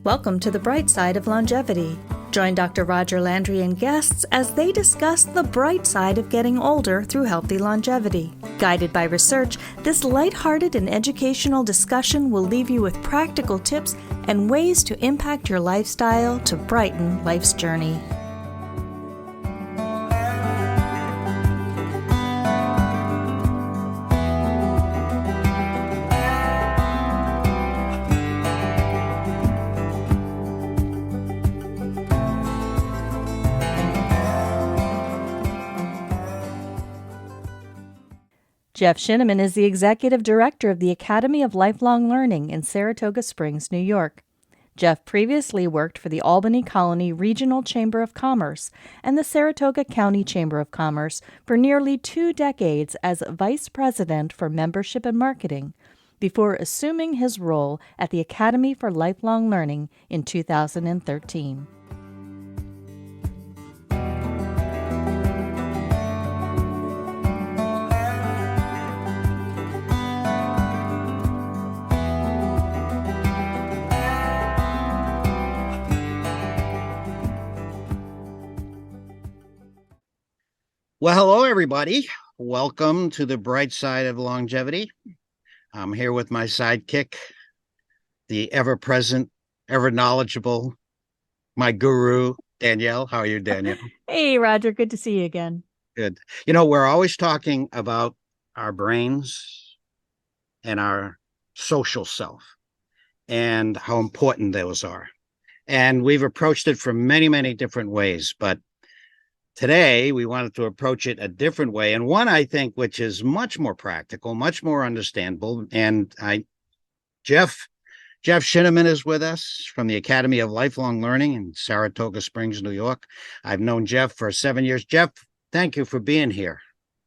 Welcome to the bright side of longevity. Join Dr. Roger Landry and guests as they discuss the bright side of getting older through healthy longevity. Guided by research, this lighthearted and educational discussion will leave you with practical tips and ways to impact your lifestyle to brighten life's journey. Jeff Shinaman is the Executive Director of the Academy of Lifelong Learning in Saratoga Springs, New York. Jeff previously worked for the Albany Colony Regional Chamber of Commerce and the Saratoga County Chamber of Commerce for nearly 2 decades as Vice President for Membership and Marketing, before assuming his role at the Academy for Lifelong Learning in 2013. Well, hello, everybody. Welcome to the bright side of longevity. I'm here with my sidekick, the ever-present, ever-knowledgeable, my guru, Danielle. How are you, Danielle? Hey, Roger. Good to see you again. Good. You know, we're always talking about our brains and our social self and how important those are. And we've approached it from many, many different ways, but today, we wanted to approach it a different way, and one I think which is much more practical, much more understandable. And Jeff Shinaman is with us from the Academy of Lifelong Learning in Saratoga Springs, New York. I've known Jeff for 7 years. Jeff, thank you for being here.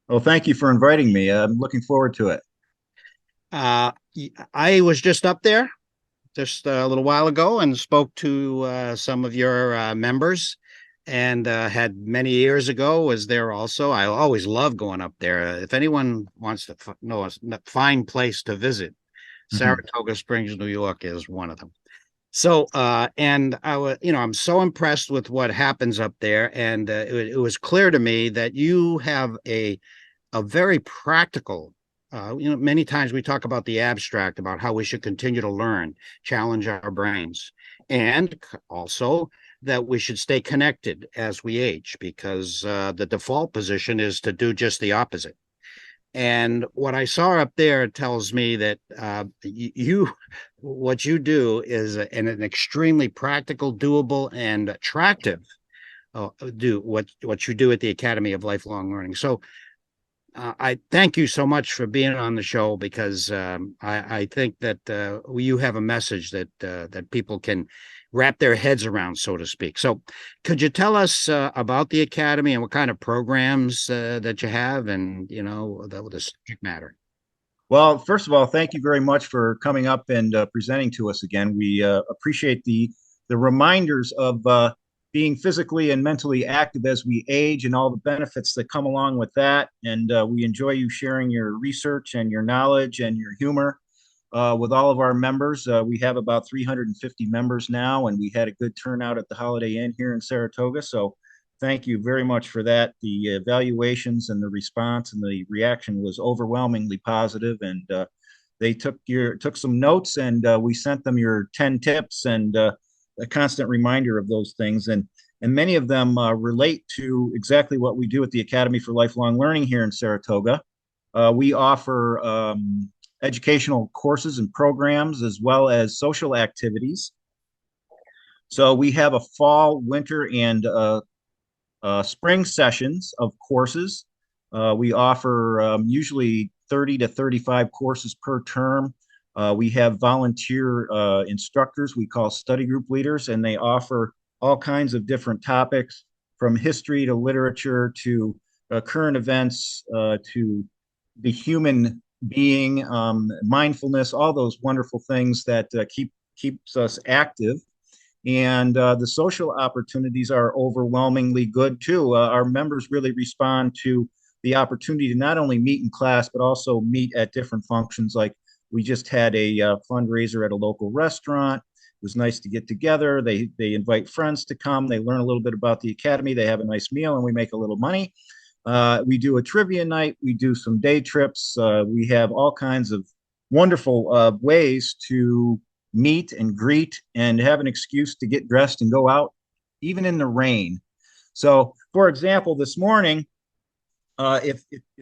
Well, thank you for inviting me. I'm looking forward to it. I was just up there just a little while ago and spoke to some of your members. And had many years ago was there also. I always love going up there. If anyone wants to know a fine place to visit, Saratoga Springs, New York is one of them. So, and I was, I'm so impressed with what happens up there. And it was clear to me that you have a very practical, many times we talk about the abstract, about how we should continue to learn, challenge our brains, and also that we should stay connected as we age, because the default position is to do just the opposite. And what I saw up there tells me that what you do is an extremely practical, doable, and attractive do what you do at the Academy of Lifelong Learning. So I thank you so much for being on the show, because I think that you have a message that people can wrap their heads around, so to speak. So could you tell us about the Academy and what kind of programs that you have, and, the subject matter? Well, first of all, thank you very much for coming up and presenting to us again. We appreciate the reminders of being physically and mentally active as we age and all the benefits that come along with that. And we enjoy you sharing your research and your knowledge and your humor with all of our members. We have about 350 members now, and we had a good turnout at the Holiday Inn here in Saratoga. So thank you very much for that. The evaluations and the response and the reaction was overwhelmingly positive, and they took some notes, and we sent them your 10 tips and a constant reminder of those things. And many of them relate to exactly what we do at the Academy for Lifelong Learning here in Saratoga. We offer educational courses and programs, as well as social activities. So we have a fall, winter, and spring sessions of courses. We offer usually 30 to 35 courses per term. We have volunteer instructors we call study group leaders, and they offer all kinds of different topics, from history to literature to current events to the human being, mindfulness, all those wonderful things that keeps us active. And the social opportunities are overwhelmingly good too. Our members really respond to the opportunity to not only meet in class, but also meet at different functions. Like we just had a fundraiser at a local restaurant. was nice to get together. They invite friends to come. They learn a little bit about the academy. They have a nice meal, and we make a little money. We do a trivia night. We do some day trips. We have all kinds of wonderful ways to meet and greet and have an excuse to get dressed and go out, even in the rain. So, for example, this morning, if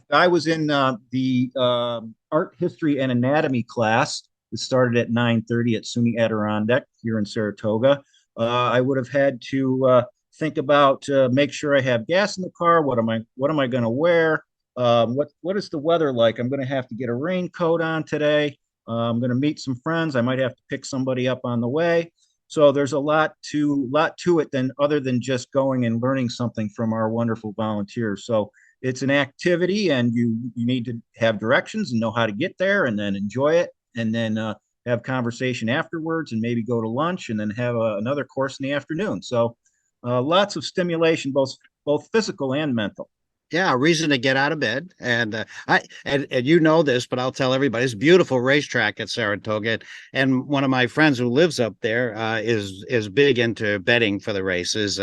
I was in the art history and anatomy class that started at 9:30 at SUNY Adirondack here in Saratoga, I would have had to think about make sure I have gas in the car. What am I going to wear? What is the weather like? I'm going to have to get a raincoat on today. I'm going to meet some friends. I might have to pick somebody up on the way. So there's a lot to it than other than just going and learning something from our wonderful volunteers. So it's an activity, and you need to have directions and know how to get there, and then enjoy it, and then have conversation afterwards, and maybe go to lunch, and then have another course in the afternoon. So lots of stimulation, both physical and mental. Yeah, a reason to get out of bed. And you know this, but I'll tell everybody, it's a beautiful racetrack at Saratoga. And one of my friends who lives up there is big into betting for the races.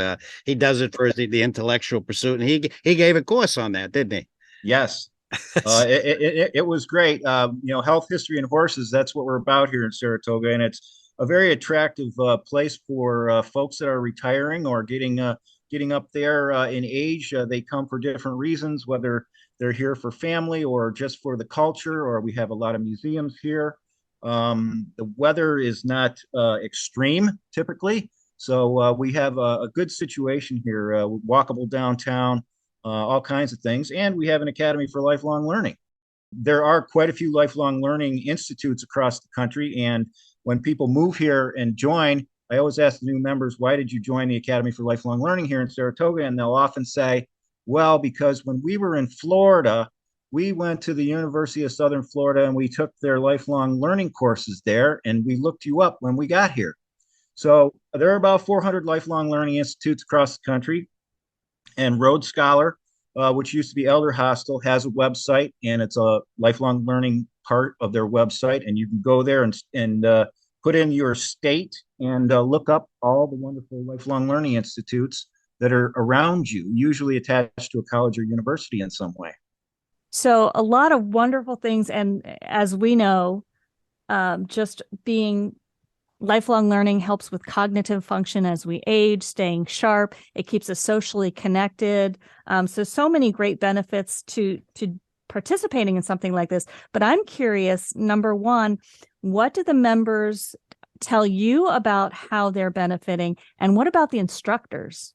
He does it for the intellectual pursuit, and he gave a course on that, didn't he? Yes. It was great. Health, history, and horses, that's what we're about here in Saratoga. And it's a very attractive place for folks that are retiring or getting up there in age. They come for different reasons, whether they're here for family or just for the culture, or we have a lot of museums here. The weather is not extreme typically. So we have a good situation here, walkable downtown, all kinds of things. And we have an Academy for Lifelong Learning. There are quite a few lifelong learning institutes across the country. And when people move here and join, I always ask the new members, why did you join the Academy for Lifelong Learning here in Saratoga? And they'll often say, well, because when we were in Florida, we went to the University of Southern Florida and we took their lifelong learning courses there, and we looked you up when we got here. So there are about 400 lifelong learning institutes across the country. And Rhodes Scholar, which used to be Elder Hostel, has a website, and it's a lifelong learning part of their website. And you can go there and put in your state and look up all the wonderful lifelong learning institutes that are around you, usually attached to a college or university in some way. So a lot of wonderful things. And as we know, just being lifelong learning helps with cognitive function as we age, staying sharp. It keeps us socially connected. So many great benefits to participating in something like this. But I'm curious, number one, what do the members tell you about how they're benefiting? And what about the instructors?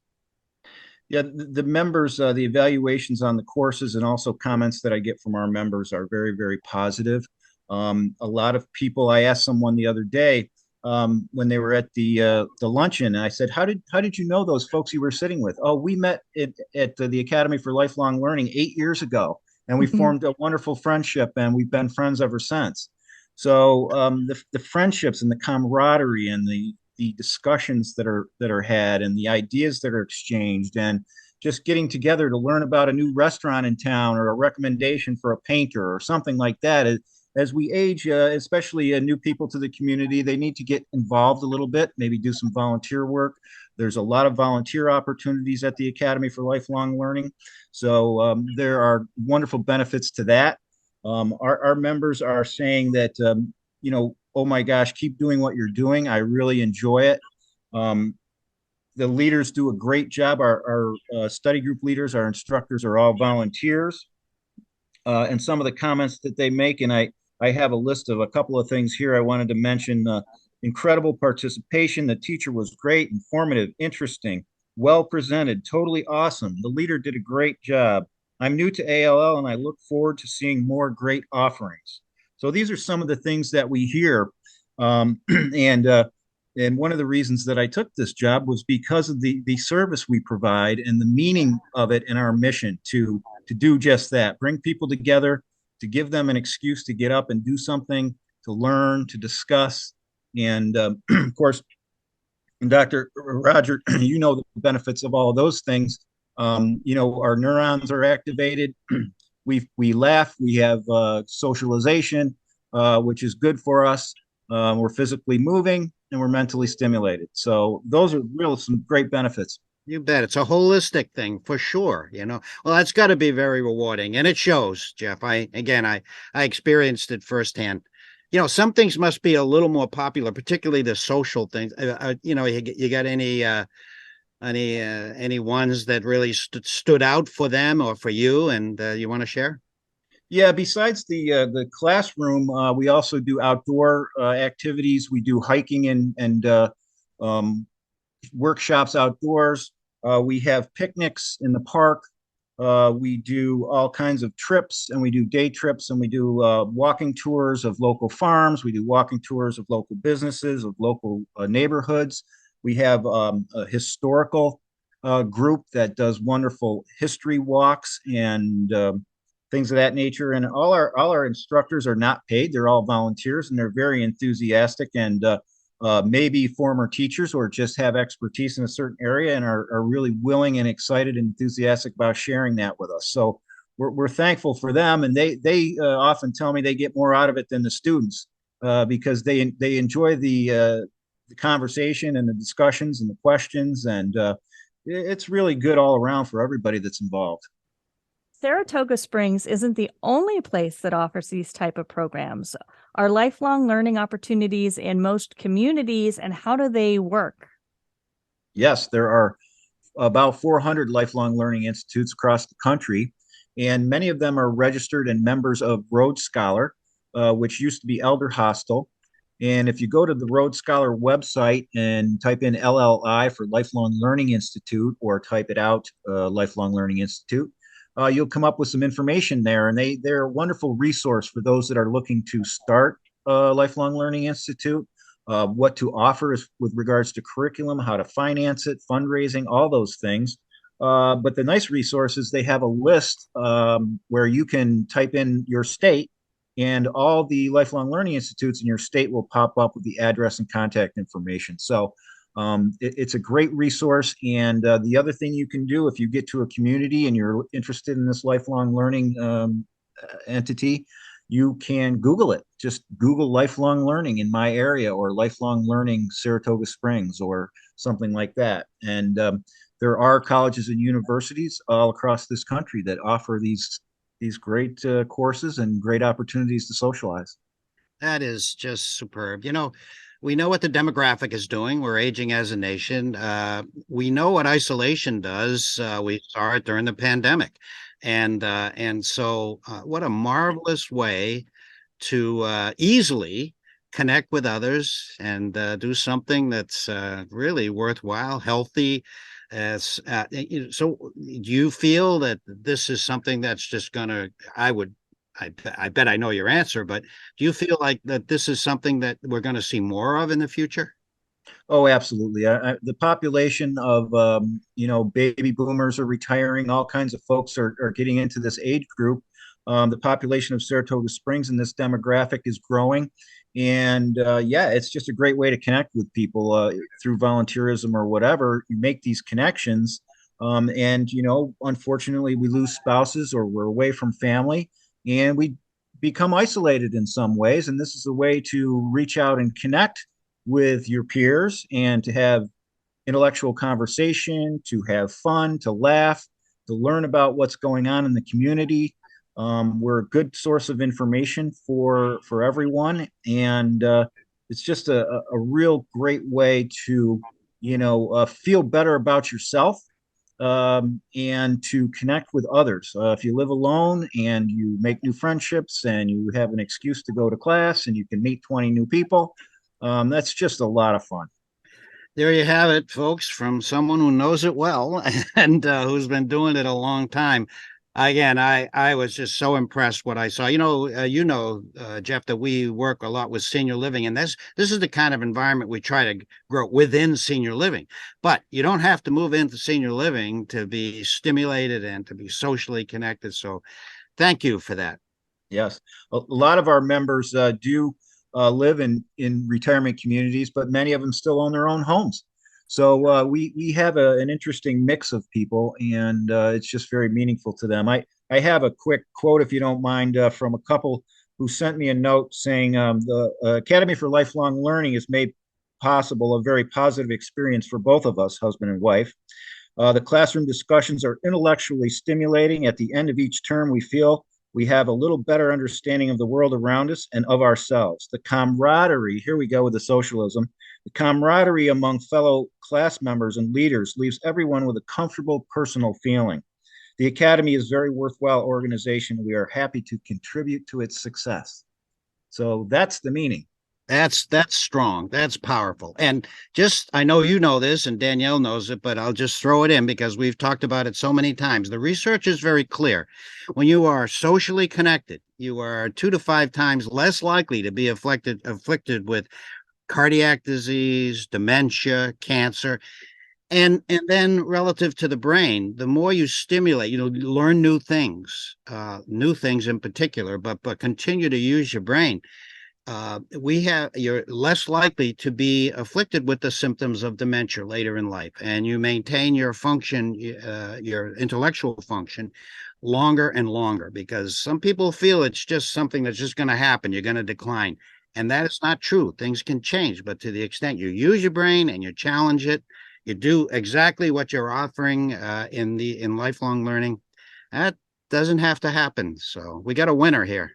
Yeah, the members, the evaluations on the courses and also comments that I get from our members are very, very positive. A lot of people, I asked someone the other day when they were at the luncheon, and I said, how did you know those folks you were sitting with? Oh, we met at the Academy for Lifelong Learning 8 years ago, and we formed a wonderful friendship, and we've been friends ever since. So the friendships and the camaraderie and the discussions that are had and the ideas that are exchanged, and just getting together to learn about a new restaurant in town or a recommendation for a painter or something like that. As we age, especially new people to the community, they need to get involved a little bit, maybe do some volunteer work. There's a lot of volunteer opportunities at the Academy for Lifelong Learning. So there are wonderful benefits to that. Our members are saying that, oh my gosh, keep doing what you're doing. I really enjoy it. The leaders do a great job. Our study group leaders, our instructors are all volunteers. And some of the comments that they make, and I have a list of a couple of things here I wanted to mention. Incredible participation. The teacher was great, informative, interesting, well presented, totally awesome. The leader did a great job. I'm new to ALL, and I look forward to seeing more great offerings. So these are some of the things that we hear. And one of the reasons that I took this job was because of the service we provide and the meaning of it in our mission to do just that, bring people together, to give them an excuse to get up and do something, to learn, to discuss. And of course, Dr. Roger, you know the benefits of all of those things. Our neurons are activated. We laugh, we have socialization, which is good for us. We're physically moving. and we're mentally stimulated. So those are some great benefits. You bet. It's a holistic thing for sure. Well, that's got to be very rewarding, and it shows, Jeff. I experienced it firsthand. Some things must be a little more popular, particularly the social things. You got any ones that really stood out for them or for you, and you want to share? Yeah, besides the classroom, we also do outdoor activities. We do hiking and um, workshops outdoors. We have picnics in the park. We do all kinds of trips, and we do day trips, and we do walking tours of local farms. We do walking tours of local businesses, of local neighborhoods. We have a historical group that does wonderful history walks and things of that nature. And all our instructors are not paid; they're all volunteers, and they're very enthusiastic and maybe former teachers or just have expertise in a certain area and are really willing and excited and enthusiastic about sharing that with us. So we're thankful for them, and they often tell me they get more out of it than the students because they enjoy the conversation and the discussions and the questions, and it's really good all around for everybody that's involved. Saratoga Springs isn't the only place that offers these type of programs. Are lifelong learning opportunities in most communities, and how do they work? Yes, there are about 400 lifelong learning institutes across the country, and many of them are registered and members of Rhodes Scholar, which used to be Elder Hostel. And if you go to the Rhodes Scholar website and type in LLI for Lifelong Learning Institute or type it out, Lifelong Learning Institute, you'll come up with some information there. And they're a wonderful resource for those that are looking to start a Lifelong Learning Institute, what to offer with regards to curriculum, how to finance it, fundraising, all those things. But the nice resource is they have a list where you can type in your state, and all the lifelong learning institutes in your state will pop up with the address and contact information. So it's a great resource. And the other thing you can do if you get to a community and you're interested in this lifelong learning entity, you can Google it. Just Google lifelong learning in my area or lifelong learning Saratoga Springs or something like that. And there are colleges and universities all across this country that offer these great courses and great opportunities to socialize. That is just superb. We know what the demographic is doing. We're aging as a nation. We know what isolation does. We saw it during the pandemic. And so what a marvelous way to easily connect with others and do something that's really worthwhile, healthy. So do you feel that this is something that's just going to, I bet I know your answer, but do you feel like that this is something that we're going to see more of in the future? Oh, absolutely. The population of, baby boomers are retiring. All kinds of folks are getting into this age group. The population of Saratoga Springs in this demographic is growing. And yeah, it's just a great way to connect with people through volunteerism or whatever. You make these connections. And, unfortunately, we lose spouses or we're away from family and we become isolated in some ways. And this is a way to reach out and connect with your peers and to have intellectual conversation, to have fun, to laugh, to learn about what's going on in the community. We're a good source of information for everyone, and it's just a real great way to feel better about yourself and to connect with others. If you live alone and you make new friendships and you have an excuse to go to class and you can meet 20 new people, that's just a lot of fun. There you have it, folks, from someone who knows it well and who's been doing it a long time. Again, I was just so impressed what I saw. Jeff, that we work a lot with senior living, and this is the kind of environment we try to grow within senior living. But you don't have to move into senior living to be stimulated and to be socially connected. So, thank you for that. Yes, a lot of our members do live in retirement communities, but many of them still own their own homes. So we have an interesting mix of people, and it's just very meaningful to them. I have a quick quote, if you don't mind, from a couple who sent me a note saying the Academy for Lifelong Learning is made possible a very positive experience for both of us, husband and wife. The classroom discussions are intellectually stimulating. At the end of each term, we feel we have a little better understanding of the world around us and of ourselves. The camaraderie, here we go with the socialism, the camaraderie among fellow class members and leaders leaves everyone with a comfortable personal feeling. The Academy is a very worthwhile organization. We are happy to contribute to its success. So that's the meaning. That's strong. That's powerful. And just, I know you know this and Danielle knows it, but I'll just throw it in because we've talked about it so many times. The research is very clear. When you are socially connected, you are 2 to 5 times less likely to be afflicted with cardiac disease, dementia, cancer. And then relative to the brain, the more you stimulate, learn new things in particular, but continue to use your brain. You're less likely to be afflicted with the symptoms of dementia later in life, and you maintain your function, your intellectual function, longer and longer, because some people feel it's just something that's just going to happen. You're going to decline. And that is not true. Things can change, but to the extent you use your brain and you challenge it, you do exactly what you're offering in lifelong learning, that doesn't have to happen. So we got a winner here.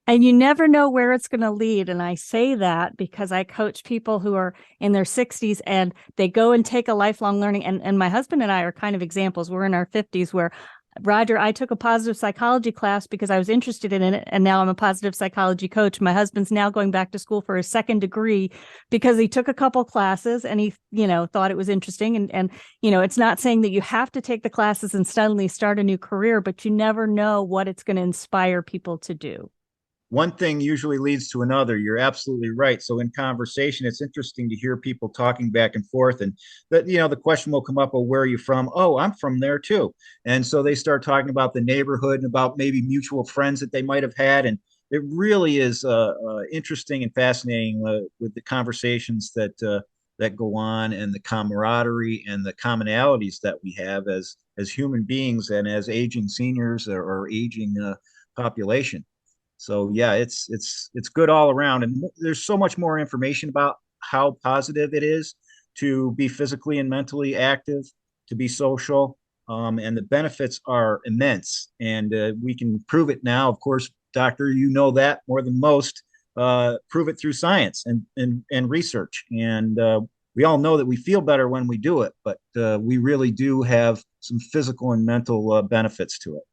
And you never know where it's going to lead. And I say that because I coach people who are in their 60s and they go and take a lifelong learning. And my husband and I are kind of examples. We're in our 50s where, Roger, I took a positive psychology class because I was interested in it. And now I'm a positive psychology coach. My husband's now going back to school for his 2nd degree because he took a couple classes and he, thought it was interesting. And, it's not saying that you have to take the classes and suddenly start a new career, but you never know what it's going to inspire people to do. One thing usually leads to another. You're absolutely right. So in conversation, it's interesting to hear people talking back and forth, and that, the question will come up, well, where are you from? Oh, I'm from there too. And so they start talking about the neighborhood and about maybe mutual friends that they might have had. And it really is interesting and fascinating with the conversations that go on, and the camaraderie and the commonalities that we have as human beings and as aging seniors or aging population. So yeah, it's good all around. And there's so much more information about how positive it is to be physically and mentally active, to be social, and the benefits are immense. And we can prove it now. Of course, doctor, you know that more than most. Prove it through science and research. And we all know that we feel better when we do it, but we really do have some physical and mental benefits to it.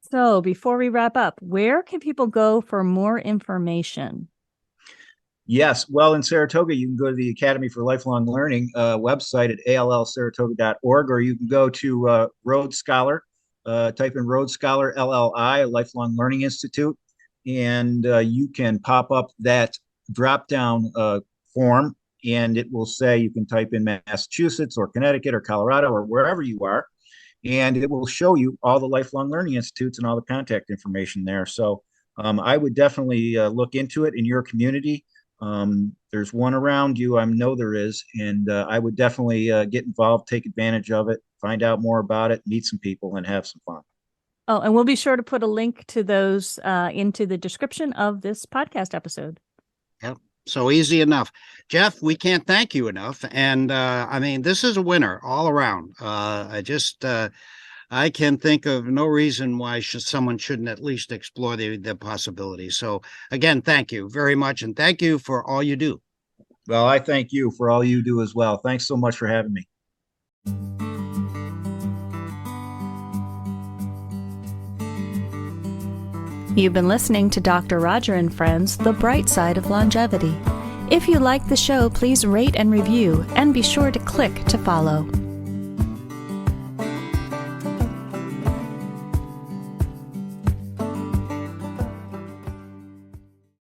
So before we wrap up, where can people go for more information? Yes. Well, in Saratoga, you can go to the Academy for Lifelong Learning website at allsaratoga.org, or you can go to Rhodes Scholar, type in Rhodes Scholar LLI, Lifelong Learning Institute, and you can pop up that drop-down form, and it will say you can type in Massachusetts or Connecticut or Colorado or wherever you are. And it will show you all the lifelong learning institutes and all the contact information there. So I would definitely look into it in your community. There's one around you, I know there is, and I would definitely get involved, take advantage of it, find out more about it, meet some people, and have some fun. Oh, and we'll be sure to put a link to those into the description of this podcast episode. Yep. So easy enough. Jeff, we can't thank you enough. And this is a winner all around. I can think of no reason why someone shouldn't at least explore the possibility. So again, thank you very much. And thank you for all you do. Well, I thank you for all you do as well. Thanks so much for having me. You've been listening to Dr. Roger and Friends, The Bright Side of Longevity. If you like the show, please rate and review, and be sure to click to follow.